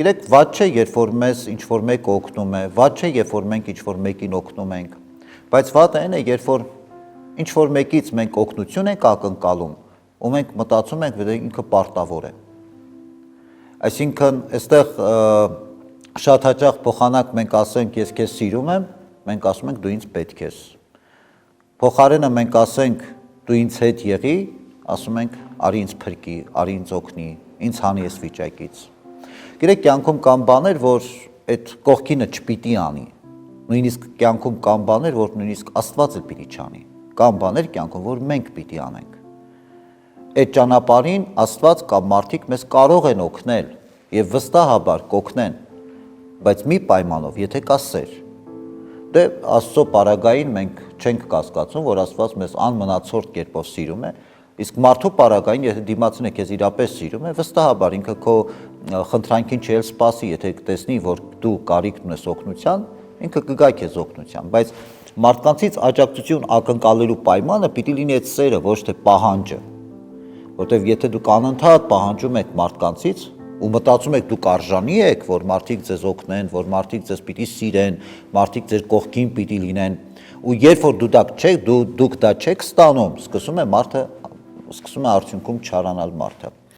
Գիտեք, վատ չէ, երբ որ մեզ ինչ-որ մեկը օգնում է, վատ չէ, երբ որ մենք ինչ-որ մեկին օգնում ենք, բայց վատը այն է, երբ որ ինչ-որ մեկից մենք օգնություն ենք ակնկալում, ու մենք մտածում ենք, որ ինքը պարտավոր է։ Այսինքն, այստեղ շատ հաճախ փոխանակ մենք ասենք, ես քեզ սիրում եմ, մենք ասում ենք, դու ինձ պետք ես։ Փոխարենը մենք ասենք, դու ինձ հետ եղի, ասում ենք, արի ինձ փրկի, արի ինձ օգնի, ինձ հանի այս վիճակից։ Գիտեք, կյանքում կան բաներ, որ այդ կողքինը չպիտի անի։ Նույնիսկ կյանքում կան բաներ, որ նույնիսկ Աստված էլ պիտի չանի։ Կան բաներ կյանքում, որ մենք պիտի անենք։ Այդ ճանապարհին Աստված կամ մարդիկ մեզ կարող են օգնել եւ վստահաբար կօգնեն, բայց մի պայմանով, եթե կա սեր։ Դե Աստծո պարագային մենք չենք կասկածում, որ Աստված մեզ անմնացորդ կերպով սիրում է, իսկ մարդու պարագային, եթե դիմացին է քեզ իրապես սիրում է, վստահաբար ինքը քո խնդրանքին չի էլ սպասի, եթե տեսնի, որ դու կարիք ունես օգնության, ինքը կգա քեզ օգնության, բայց մարդկանցից աջակցություն ակնկալելու պայմանը պիտի լինի այդ սերը, ոչ թե պահանջը, որտեվ եթե դուք անընդհատ պահանջում եք մարդկանցից ու մտածում եք դուք արժանի եք, որ մարդիկ ձեզ օգնեն, որ մարդիկ ձեզ պիտի սիրեն, մարդիկ ձեր կողքին պիտի լինեն, ու երբ որ դուք դա չեք ստանում, սկսում է արդյունքում չարանալ մարդը։